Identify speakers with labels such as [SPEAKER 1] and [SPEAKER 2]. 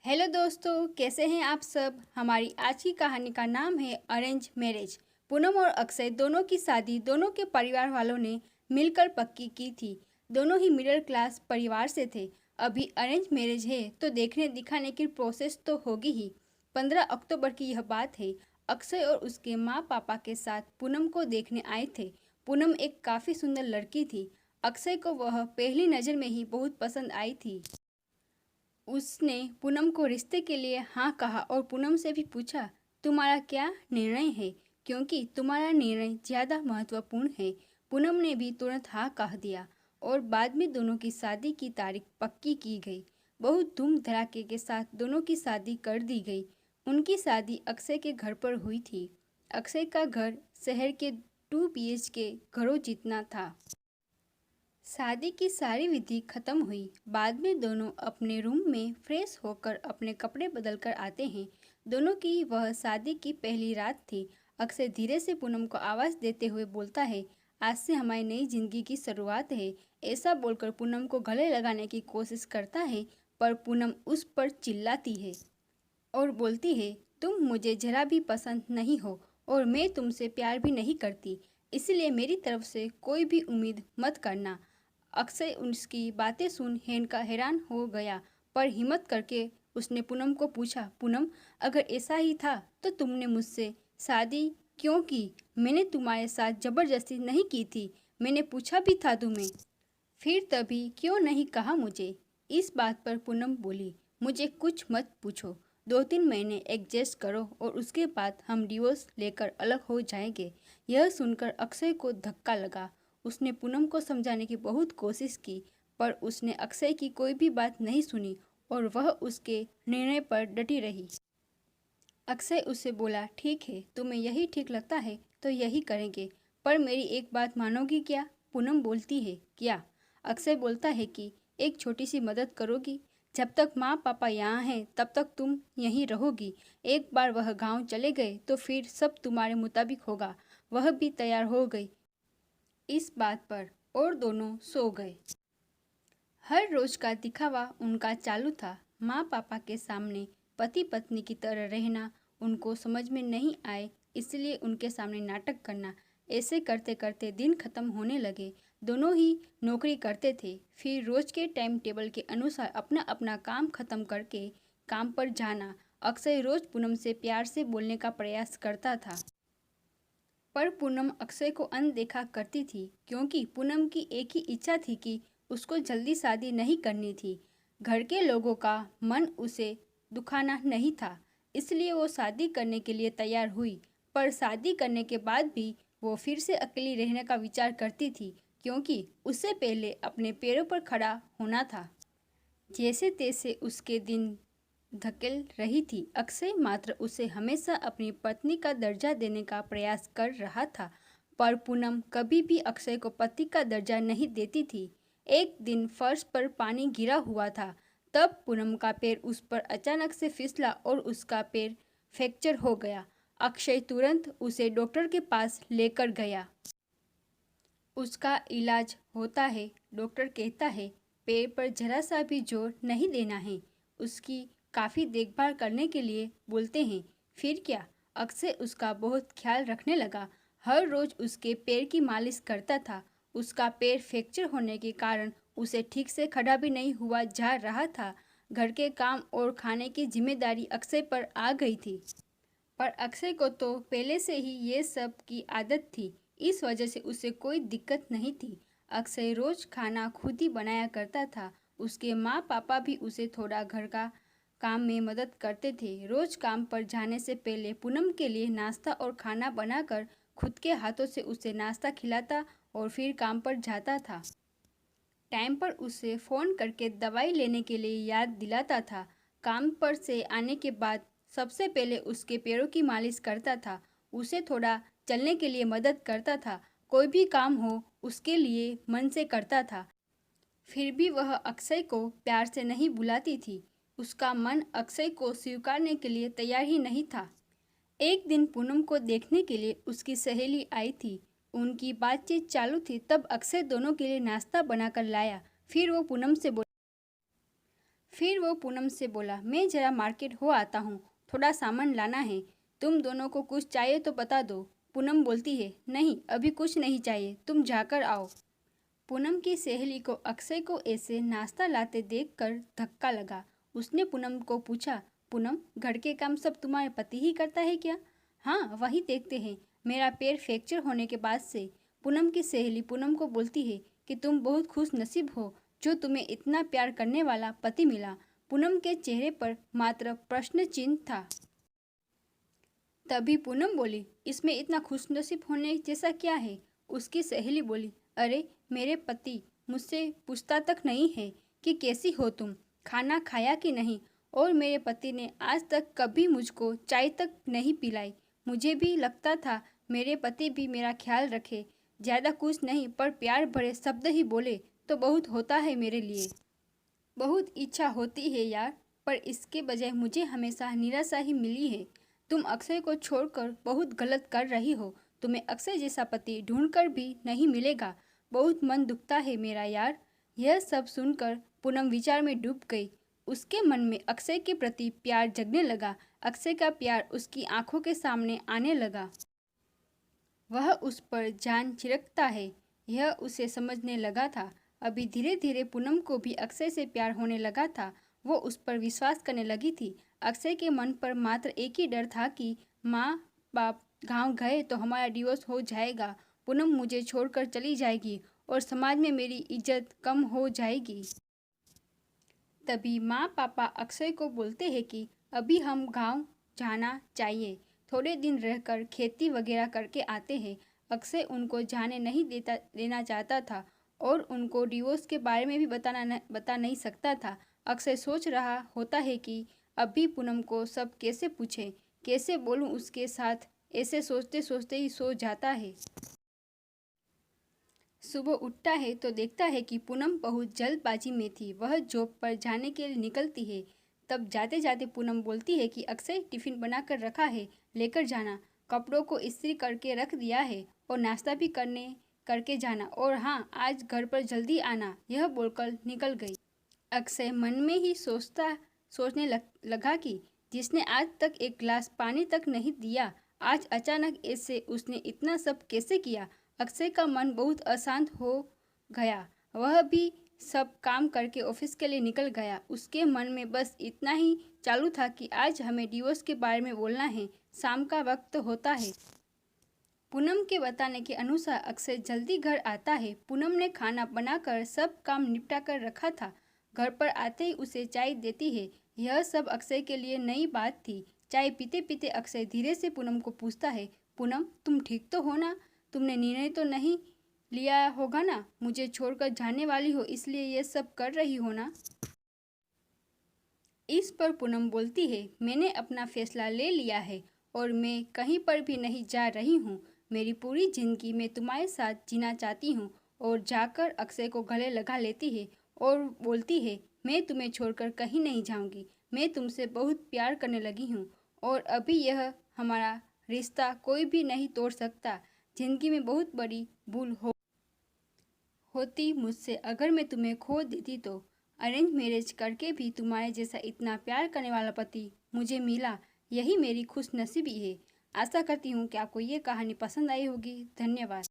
[SPEAKER 1] Hello दोस्तों, कैसे हैं आप सब। हमारी आज की कहानी का नाम है अरेंज मैरिज। पूनम और अक्षय दोनों की शादी दोनों के परिवार वालों ने मिलकर पक्की की थी। दोनों ही मिडिल क्लास परिवार से थे। अभी अरेंज मैरिज है तो देखने दिखाने की प्रोसेस तो होगी ही। 15 अक्टूबर की यह बात है। अक्षय और उसके माँ पापा के साथ पूनम को देखने आए थे। पूनम एक काफ़ी सुंदर लड़की थी। अक्षय को वह पहली नज़र में ही बहुत पसंद आई थी। उसने पूनम को रिश्ते के लिए हाँ कहा और पूनम से भी पूछा, तुम्हारा क्या निर्णय है, क्योंकि तुम्हारा निर्णय ज़्यादा महत्वपूर्ण है। पूनम ने भी तुरंत हाँ कह दिया और बाद में दोनों की शादी की तारीख पक्की की गई। बहुत धूम धड़ाके के साथ दोनों की शादी कर दी गई। उनकी शादी अक्षय के घर पर हुई थी। अक्षय का घर शहर के 2 BHK घरों जितना था। शादी की सारी विधि खत्म हुई। बाद में दोनों अपने रूम में फ्रेश होकर अपने कपड़े बदल कर आते हैं। दोनों की वह शादी की पहली रात थी। अक्षय धीरे से पूनम को आवाज़ देते हुए बोलता है, आज से हमारी नई जिंदगी की शुरुआत है। ऐसा बोलकर पूनम को गले लगाने की कोशिश करता है, पर पूनम उस पर चिल्लाती है और बोलती है, तुम मुझे जरा भी पसंद नहीं हो और मैं तुमसे प्यार भी नहीं करती, इसलिए मेरी तरफ से कोई भी उम्मीद मत करना। अक्षय उसकी बातें सुन हैरान हो गया, पर हिम्मत करके उसने पूनम को पूछा, पूनम, अगर ऐसा ही था तो तुमने मुझसे शादी क्यों की? मैंने तुम्हारे साथ ज़बरदस्ती नहीं की थी, मैंने पूछा भी था तुम्हें, फिर तभी क्यों नहीं कहा मुझे? इस बात पर पूनम बोली, मुझे कुछ मत पूछो, 2-3 महीने एडजस्ट करो और उसके बाद हम डिवोर्स लेकर अलग हो जाएंगे। यह सुनकर अक्षय को धक्का लगा। उसने पूनम को समझाने की बहुत कोशिश की, पर उसने अक्षय की कोई भी बात नहीं सुनी और वह उसके निर्णय पर डटी रही। अक्षय उससे बोला, ठीक है, तुम्हें यही ठीक लगता है तो यही करेंगे, पर मेरी एक बात मानोगी क्या? पूनम बोलती है, क्या? अक्षय बोलता है कि एक छोटी सी मदद करोगी? जब तक माँ पापा यहाँ हैं तब तक तुम यहीं रहोगी। एक बार वह गांव चले गए तो फिर सब तुम्हारे मुताबिक होगा। वह भी तैयार हो गई इस बात पर और दोनों सो गए। हर रोज का दिखावा उनका चालू था। माँ पापा के सामने पति पत्नी की तरह रहना उनको समझ में नहीं आए, इसलिए उनके सामने नाटक करना। ऐसे करते करते दिन खत्म होने लगे। दोनों ही नौकरी करते थे। फिर रोज के टाइम टेबल के अनुसार अपना अपना काम खत्म करके काम पर जाना। अक्षय रोज पूनम से प्यार से बोलने का प्रयास करता था, पर पूनम अक्षय को अनदेखा करती थी, क्योंकि पूनम की एक ही इच्छा थी कि उसको जल्दी शादी नहीं करनी थी। घर के लोगों का मन उसे दुखाना नहीं था, इसलिए वो शादी करने के लिए तैयार हुई। पर शादी करने के बाद भी वो फिर से अकेली रहने का विचार करती थी, क्योंकि उससे पहले अपने पैरों पर खड़ा होना था। जैसे तैसे उसके दिन धकेल रही थी। अक्षय मात्र उसे हमेशा अपनी पत्नी का दर्जा देने का प्रयास कर रहा था, पर पूनम कभी भी अक्षय को पति का दर्जा नहीं देती थी। एक दिन फर्श पर पानी गिरा हुआ था, तब पूनम का पैर उस पर अचानक से फिसला और उसका पैर फ्रैक्चर हो गया। अक्षय तुरंत उसे डॉक्टर के पास लेकर गया। उसका इलाज होता है। डॉक्टर कहता है पैर पर जरा सा भी जोर नहीं देना है। उसकी काफ़ी देखभाल करने के लिए बोलते हैं। फिर क्या? अक्षय उसका बहुत ख्याल रखने लगा। हर रोज़ उसके पैर की मालिश करता था। उसका पैर फ्रैक्चर होने के कारण उसे ठीक से खड़ा भी नहीं हुआ जा रहा था। घर के काम और खाने की जिम्मेदारी अक्षय पर आ गई थी, पर अक्षय को तो पहले से ही ये सब की आदत थी, इस वजह से उसे कोई दिक्कत नहीं थी। अक्षय रोज खाना खुद ही बनाया करता था। उसके माँ पापा भी उसे थोड़ा घर का काम में मदद करते थे। रोज काम पर जाने से पहले पूनम के लिए नाश्ता और खाना बनाकर खुद के हाथों से उसे नाश्ता खिलाता और फिर काम पर जाता था। टाइम पर उसे फ़ोन करके दवाई लेने के लिए याद दिलाता था। काम पर से आने के बाद सबसे पहले उसके पैरों की मालिश करता था। उसे थोड़ा चलने के लिए मदद करता था। कोई भी काम हो उसके लिए मन से करता था। फिर भी वह अक्षय को प्यार से नहीं बुलाती थी। उसका मन अक्षय को स्वीकारने के लिए तैयार ही नहीं था। एक दिन पूनम को देखने के लिए उसकी सहेली आई थी। उनकी बातचीत चालू थी, तब अक्षय दोनों के लिए नाश्ता बनाकर लाया। फिर वो पूनम से बोला, फिर वो पूनम से बोला, मैं जरा मार्केट हो आता हूँ, थोड़ा सामान लाना है, तुम दोनों को कुछ चाहिए तो बता दो। पूनम बोलती है, नहीं अभी कुछ नहीं चाहिए, तुम जाकर आओ। पूनम की सहेली को अक्षय को ऐसे नाश्ता लाते देखकर धक्का लगा। उसने पूनम को पूछा, पूनम घर के काम सब तुम्हारे पति ही करता है क्या? हाँ वही देखते हैं, मेरा पैर फ्रैक्चर होने के बाद से। पूनम की सहेली पूनम को बोलती है कि तुम बहुत खुश नसीब हो जो तुम्हें इतना प्यार करने वाला पति मिला। पूनम के चेहरे पर मात्र प्रश्न चिन्ह था। तभी पूनम बोली, इसमें इतना खुशनसीब होने जैसा क्या है? उसकी सहेली बोली, अरे मेरे पति मुझसे पूछता तक नहीं है कि कैसी हो तुम, खाना खाया कि नहीं, और मेरे पति ने आज तक कभी मुझको चाय तक नहीं पिलाई। मुझे भी लगता था मेरे पति भी मेरा ख्याल रखे, ज़्यादा कुछ नहीं पर प्यार भरे शब्द ही बोले तो बहुत होता है मेरे लिए। बहुत इच्छा होती है यार, पर इसके बजाय मुझे हमेशा निराशा ही मिली है। तुम अक्षय को छोड़कर बहुत गलत कर रही हो, तुम्हें अक्षय जैसा पति ढूंढकर भी नहीं मिलेगा। बहुत मन दुखता है मेरा यार। यह सब सुनकर पूनम विचार में डूब गई। उसके मन में अक्षय के प्रति प्यार जगने लगा। अक्षय का प्यार उसकी आंखों के सामने आने लगा। वह उस पर जान छिड़कता है, यह उसे समझने लगा था। अभी धीरे धीरे पूनम को भी अक्षय से प्यार होने लगा था। वो उस पर विश्वास करने लगी थी। अक्षय के मन पर मात्र एक ही डर था कि माँ बाप गांव गए तो हमारा डिवोर्स हो जाएगा, पूनम मुझे छोड़कर चली जाएगी और समाज में मेरी इज्जत कम हो जाएगी। तभी माँ पापा अक्षय को बोलते हैं कि अभी हम गांव जाना चाहिए, थोड़े दिन रहकर खेती वगैरह करके आते हैं। अक्षय उनको जाने नहीं देना चाहता था और उनको डिवोर्स के बारे में भी बता नहीं सकता था। अक्षय सोच रहा होता है कि अभी पूनम को सब कैसे पूछे, कैसे बोलूं उसके साथ। ऐसे सोचते सोचते ही सो जाता है। सुबह उठता है तो देखता है कि पूनम बहुत जल्दबाजी में थी। वह जॉब पर जाने के लिए निकलती है। तब जाते जाते पूनम बोलती है कि अक्षय टिफिन बनाकर रखा है, लेकर जाना, कपड़ों को इस्त्री करके रख दिया है और नाश्ता भी करके जाना, और हाँ आज घर पर जल्दी आना। यह बोलकर निकल गई। अक्षय मन में ही सोचने लगा कि जिसने आज तक एक गिलास पानी तक नहीं दिया, आज अचानक ऐसे उसने इतना सब कैसे किया। अक्षय का मन बहुत अशांत हो गया। वह भी सब काम करके ऑफिस के लिए निकल गया। उसके मन में बस इतना ही चालू था कि आज हमें डिवोर्स के बारे में बोलना है, शाम का वक्त होता है। पूनम के बताने के अनुसार अक्षय जल्दी घर आता है। पूनम ने खाना बनाकर सब काम निपटा कर रखा था। घर पर आते ही उसे चाय देती है। यह सब अक्षय के लिए नई बात थी। चाय पीते पीते अक्षय धीरे से पूनम को पूछता है, पूनम तुम ठीक तो हो ना? तुमने निर्णय तो नहीं लिया होगा ना? मुझे छोड़कर जाने वाली हो इसलिए ये सब कर रही हो ना? इस पर पूनम बोलती है, मैंने अपना फैसला ले लिया है और मैं कहीं पर भी नहीं जा रही हूँ। मेरी पूरी जिंदगी मैं तुम्हारे साथ जीना चाहती हूँ। और जाकर अक्षय को गले लगा लेती है और बोलती है, मैं तुम्हें छोड़कर कहीं नहीं जाऊँगी। मैं तुमसे बहुत प्यार करने लगी हूँ और अभी यह हमारा रिश्ता कोई भी नहीं तोड़ सकता। जिंदगी में बहुत बड़ी भूल होती मुझसे अगर मैं तुम्हें खो देती तो। अरेंज मैरिज करके भी तुम्हारे जैसा इतना प्यार करने वाला पति मुझे मिला, यही मेरी खुशनसीबी है। आशा करती हूँ कि आपको ये कहानी पसंद आई होगी। धन्यवाद।